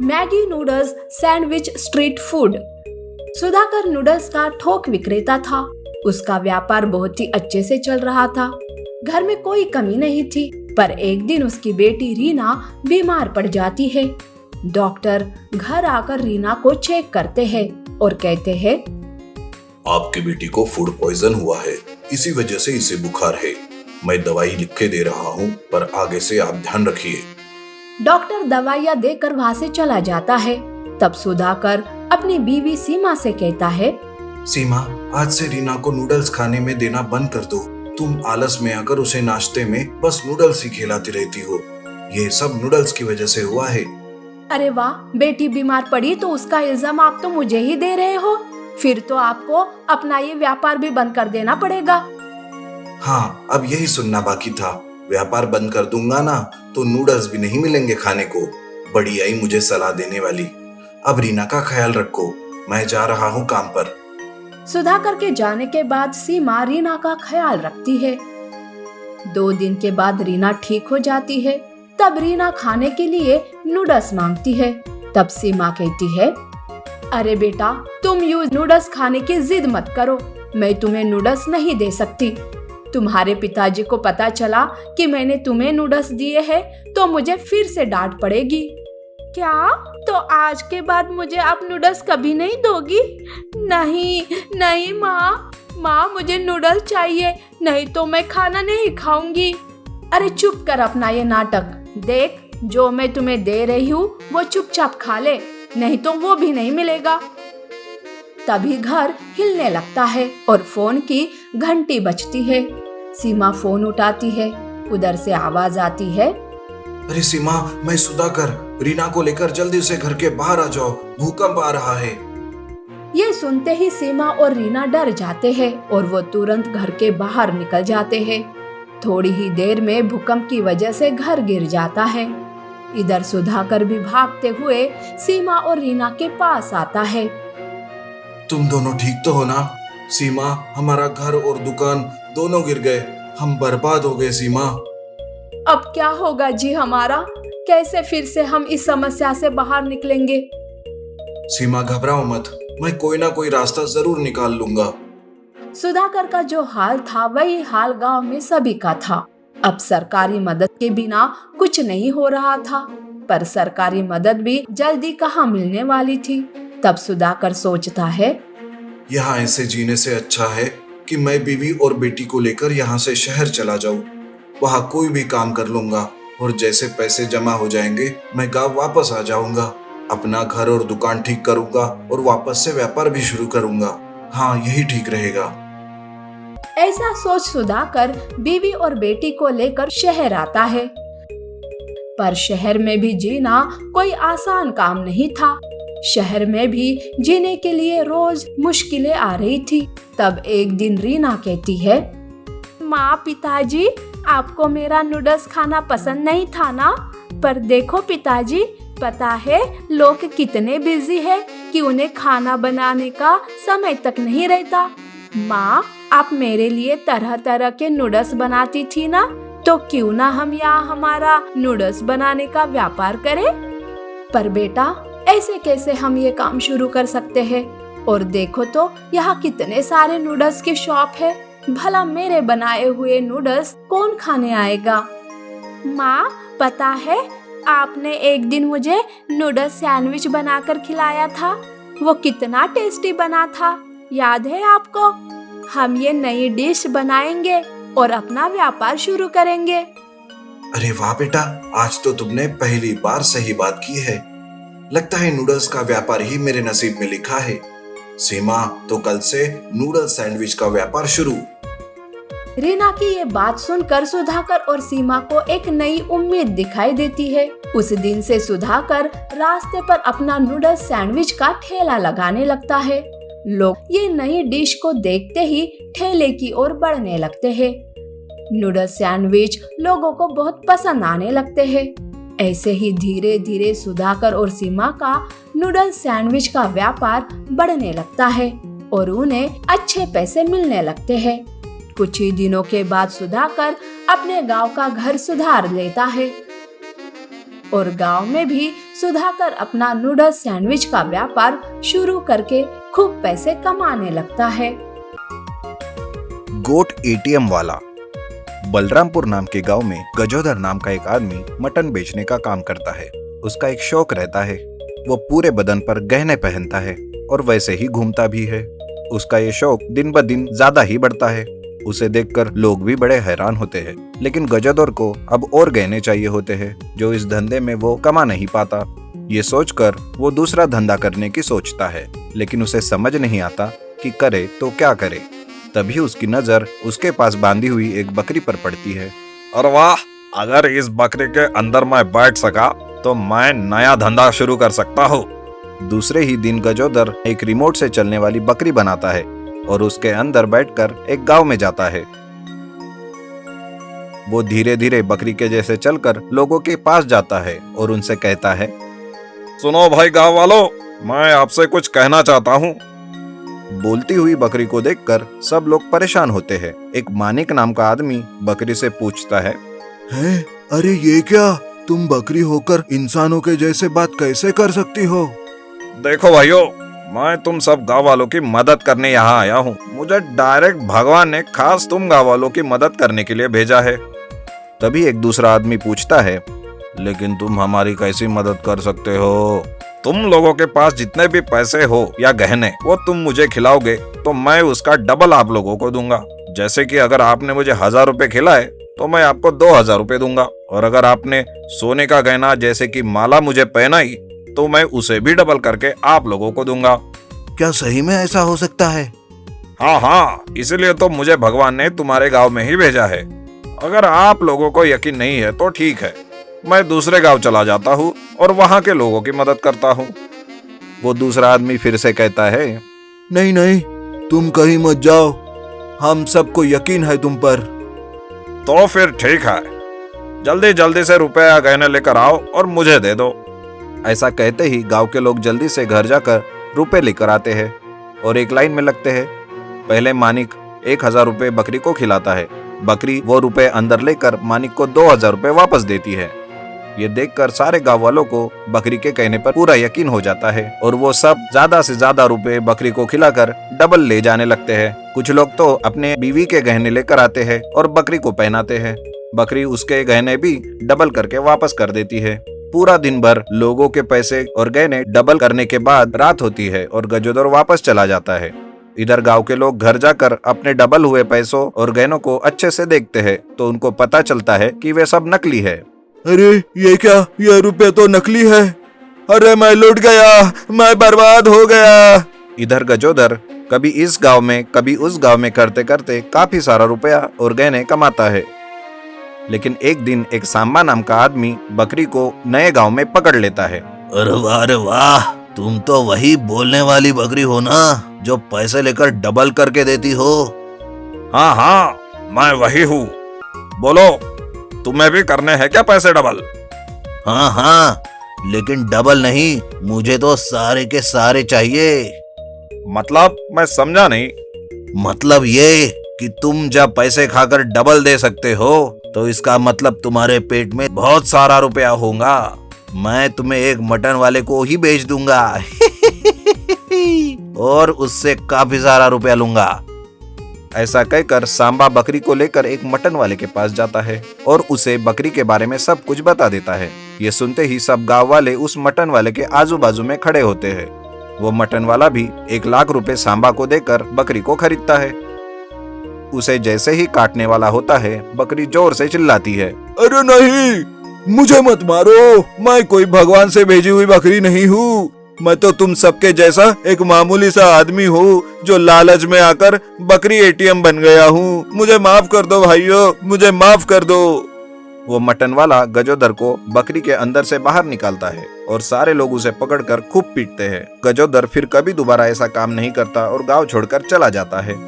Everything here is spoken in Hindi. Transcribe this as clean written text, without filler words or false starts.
Maggi noodles sandwich street food. Sudhakar noodles का थोक विक्रेता था। उसका व्यापार बहुत ही अच्छे से चल रहा था। घर में कोई कमी नहीं थी। पर एक दिन उसकी बेटी रीना बीमार पड़ जाती है। डॉक्टर घर आकर रीना को चेक करते हैं और कहते हैं, आपकी बेटी को फूड पॉइजन हुआ है, इसी वजह से इसे बुखार है। मैं दवाई लिख के दे रहा हूँ, पर आगे से आप ध्यान रखिए। डॉक्टर दवाइयाँ देकर वहाँ से चला जाता है। तब सुधाकर अपनी बीवी सीमा से कहता है, सीमा, आज से रीना को नूडल्स खाने में देना बंद कर दो। तुम आलस में आकर उसे नाश्ते में बस नूडल्स ही खिलाती रहती हो। ये सब नूडल्स की वजह से हुआ है। अरे वाह, बेटी बीमार पड़ी तो उसका इल्जाम आप तो मुझे ही दे रहे हो। फिर तो आपको अपना ये व्यापार भी बंद कर देना पड़ेगा। हाँ, अब यही सुनना बाकी था। व्यापार बंद कर दूंगा ना तो नूडल्स भी नहीं मिलेंगे खाने को। बड़ी आई मुझे सलाह देने वाली। अब रीना का ख्याल रखो, मैं जा रहा हूँ काम पर। सुधाकर के जाने के बाद सीमा रीना का ख्याल रखती है। 2 दिन के बाद रीना ठीक हो जाती है। तब रीना खाने के लिए नूडल्स मांगती है। तब सीमा कहती है, अरे बेटा, तुम यूं नूडल्स खाने की जिद मत करो। मैं तुम्हें नूडल्स नहीं दे सकती। तुम्हारे पिताजी को पता चला कि मैंने तुम्हें नूडल्स दिए हैं तो मुझे फिर से डांट पड़ेगी। क्या? तो आज के बाद मुझे आप नूडल्स कभी नहीं दोगी? नहीं नहीं माँ, मुझे नूडल्स चाहिए, नहीं तो मैं खाना नहीं खाऊंगी। अरे चुप कर अपना ये नाटक। देख, जो मैं तुम्हें दे रही हूँ वो चुपचाप खा ले, नहीं तो वो भी नहीं मिलेगा। तभी घर हिलने लगता है और फोन की घंटी बजती है। सीमा फोन उठाती है। उधर से आवाज आती है, अरे सीमा, मैं सुधाकर, रीना को लेकर जल्दी से घर के बाहर आ जाओ, भूकंप आ रहा है। ये सुनते ही सीमा और रीना डर जाते हैं और वो तुरंत घर के बाहर निकल जाते हैं। थोड़ी ही देर में भूकंप की वजह से घर गिर जाता है। इधर सुधाकर भी भागते हुए सीमा और रीना के पास आता है। तुम दोनों ठीक तो हो ना? सीमा, हमारा घर और दुकान दोनों गिर गए, हम बर्बाद हो गए। सीमा, अब क्या होगा जी हमारा? कैसे फिर से हम इस समस्या से बाहर निकलेंगे? सीमा, घबराओ मत, मैं कोई ना कोई रास्ता जरूर निकाल लूंगा। सुधाकर का जो हाल था वही हाल गांव में सभी का था। अब सरकारी मदद के बिना कुछ नहीं हो रहा था, पर सरकारी मदद भी जल्दी कहाँ मिलने वाली थी। तब सुधाकर सोचता है, यहाँ ऐसे जीने से अच्छा है कि मैं बीवी और बेटी को लेकर यहाँ से शहर चला जाऊँ। वहाँ कोई भी काम कर लूंगा और जैसे पैसे जमा हो जाएंगे मैं गांव वापस आ जाऊंगा। अपना घर और दुकान ठीक करूंगा और वापस से व्यापार भी शुरू करूंगा। हाँ, यही ठीक रहेगा। ऐसा सोच सुधाकर बीवी और बेटी को लेकर शहर आता है। पर शहर में भी जीना कोई आसान काम नहीं था। शहर में भी जीने के लिए रोज मुश्किलें आ रही थी। तब एक दिन रीना कहती है, माँ, पिताजी, आपको मेरा नूडल्स खाना पसंद नहीं था ना? पर देखो पिताजी, पता है लोग कितने बिजी है कि उन्हें खाना बनाने का समय तक नहीं रहता। माँ, आप मेरे लिए तरह तरह के नूडल्स बनाती थी ना, तो क्यों ना हम यहाँ हमारा नूडल्स बनाने का व्यापार करें? पर बेटा, ऐसे कैसे हम ये काम शुरू कर सकते हैं? और देखो तो यहाँ कितने सारे नूडल्स की शॉप है। भला मेरे बनाए हुए नूडल्स कौन खाने आएगा? माँ, पता है आपने एक दिन मुझे नूडल्स सैंडविच बनाकर खिलाया था, वो कितना टेस्टी बना था, याद है आपको? हम ये नई डिश बनाएंगे और अपना व्यापार शुरू करेंगे। अरे वाह बेटा, आज तो तुमने पहली बार सही बात की है। लगता है नूडल्स का व्यापार ही मेरे नसीब में लिखा है। सीमा, तो कल से नूडल्स सैंडविच का व्यापार शुरू। रीना की ये बात सुनकर सुधाकर और सीमा को एक नई उम्मीद दिखाई देती है। उस दिन से सुधाकर रास्ते पर अपना नूडल्स सैंडविच का ठेला लगाने लगता है। लोग ये नई डिश को देखते ही ठेले की ओर बढ़ने लगते हैं। नूडल्स सैंडविच लोगों को बहुत पसंद आने लगते हैं। ऐसे ही धीरे धीरे सुधाकर और सीमा का नूडल्स सैंडविच का व्यापार बढ़ने लगता है और उन्हें अच्छे पैसे मिलने लगते हैं। कुछ ही दिनों के बाद सुधाकर अपने गांव का घर सुधार लेता है और गांव में भी सुधाकर अपना नूडल्स सैंडविच का व्यापार शुरू करके खूब पैसे कमाने लगता है। गोट एटीएम वाला। बलरामपुर नाम के गांव में गजोदर नाम का एक आदमी मटन बेचने का काम करता है। उसका एक शौक रहता है, वो पूरे बदन पर गहने पहनता है और वैसे ही घूमता भी है। उसका ये शौक दिन ब दिन ज्यादा ही बढ़ता है। उसे देखकर लोग भी बड़े हैरान होते हैं, लेकिन गजोदर को अब और गहने चाहिए होते हैं जो इस धंधे में वो कमा नहीं पाता। ये सोचकर वो दूसरा धंधा करने की सोचता है, लेकिन उसे समझ नहीं आता कि करे तो क्या करे। तभी उसकी नजर उसके पास बांधी हुई एक बकरी पर पड़ती है। अरे वाह, अगर इस बकरी के अंदर मैं बैठ सका तो मैं नया धंधा शुरू कर सकता हूँ। दूसरे ही दिन गजोदर एक रिमोट से चलने वाली बकरी बनाता है और उसके अंदर बैठकर एक गांव में जाता है। वो धीरे धीरे बकरी के जैसे चलकर लोगों के पास जाता है और उनसे कहता है, सुनो भाई गांव वालों, मैं आपसे कुछ कहना चाहता हूँ। बोलती हुई बकरी को देखकर सब लोग परेशान होते हैं। एक मानिक नाम का आदमी बकरी से पूछता है, अरे ये क्या, तुम बकरी होकर इंसानों के जैसे बात कैसे कर सकती हो? देखो भाइयों, मैं तुम सब गांव वालों की मदद करने यहाँ आया हूँ। मुझे डायरेक्ट भगवान ने खास तुम गांव वालों की मदद करने के लिए भेजा है। तभी एक दूसरा आदमी पूछता है, लेकिन तुम हमारी कैसी मदद कर सकते हो? तुम लोगों के पास जितने भी पैसे हो या गहने, वो तुम मुझे खिलाओगे तो मैं उसका डबल आप लोगों को दूंगा। जैसे कि अगर आपने मुझे 1000 रुपए खिलाए तो मैं आपको 2000 रुपए दूंगा, और अगर आपने सोने का गहना जैसे कि माला मुझे पहनाई तो मैं उसे भी डबल करके आप लोगों को दूंगा। क्या सही में ऐसा हो सकता है? हाँ, इसलिए तो मुझे भगवान ने तुम्हारे गांव में ही भेजा है। अगर आप लोगों को यकीन नहीं है तो ठीक है, मैं दूसरे गांव चला जाता हूँ और वहाँ के लोगों की मदद करता हूँ। वो दूसरा आदमी फिर से कहता है, नहीं नहीं, तुम कहीं मत जाओ, हम सबको यकीन है तुम पर। तो फिर ठीक है, जल्दी जल्दी से रुपए या गहने लेकर आओ और मुझे दे दो। ऐसा कहते ही गांव के लोग जल्दी से घर जाकर रुपए लेकर आते हैं और एक लाइन में लगते हैं। पहले मानिक 1000 रुपए बकरी को खिलाता है। बकरी वो रुपए अंदर लेकर मानिक को 2000 रुपए वापस देती है। ये देखकर सारे गांव वालों को बकरी के कहने पर पूरा यकीन हो जाता है और वो सब ज्यादा से ज्यादा रुपए बकरी को खिलाकर डबल ले जाने लगते हैं। कुछ लोग तो अपने बीवी के गहने लेकर आते हैं और बकरी को पहनाते हैं। बकरी उसके गहने भी डबल करके वापस कर देती है। पूरा दिन भर लोगों के पैसे और गहने डबल करने के बाद रात होती है और गजोदर वापस चला जाता है। इधर गांव के लोग घर जाकर अपने डबल हुए पैसों और गहनों को अच्छे से देखते हैं तो उनको पता चलता है कि वे सब नकली है। अरे ये क्या, ये रुपए तो नकली है। अरे मैं लुट गया, मैं बर्बाद हो गया। इधर गजोदर कभी इस गांव में कभी उस गांव में करते करते काफी सारा रुपया और गहने कमाता है। लेकिन एक दिन एक सांबा नाम का आदमी बकरी को नए गांव में पकड़ लेता है। अरे वाह, तुम तो वही बोलने वाली बकरी हो ना, जो पैसे लेकर डबल करके देती हो? हाँ, मैं वही हूँ। बोलो, तुम्हें भी करने हैं क्या पैसे डबल? हाँ, लेकिन डबल नहीं, मुझे तो सारे के सारे चाहिए। मतलब मैं समझा नहीं। मतलब ये कि तुम जब पैसे खाकर डबल दे सकते हो तो इसका मतलब तुम्हारे पेट में बहुत सारा रुपया होगा। मैं तुम्हें एक मटन वाले को ही बेच दूंगा और उससे काफी सारा रुपया लूंगा। ऐसा कहकर सांबा बकरी को लेकर एक मटन वाले के पास जाता है और उसे बकरी के बारे में सब कुछ बता देता है। ये सुनते ही सब गांव वाले उस मटन वाले के आजू बाजू में खड़े होते हैं। वो मटन वाला भी 1 लाख रुपए सांबा को देकर बकरी को खरीदता है। उसे जैसे ही काटने वाला होता है, बकरी जोर से चिल्लाती है, अरे नहीं, मुझे मत मारो, मैं कोई भगवान से भेजी हुई बकरी नहीं हूँ। मैं तो तुम सबके जैसा एक मामूली सा आदमी हूँ जो लालच में आकर बकरी एटीएम बन गया हूँ। मुझे माफ कर दो भाइयों, मुझे माफ कर दो। वो मटन वाला गजोदर को बकरी के अंदर से बाहर निकालता है और सारे लोग उसे पकड़कर खूब पीटते हैं। गजोदर फिर कभी दोबारा ऐसा काम नहीं करता और गांव छोड़कर चला जाता है।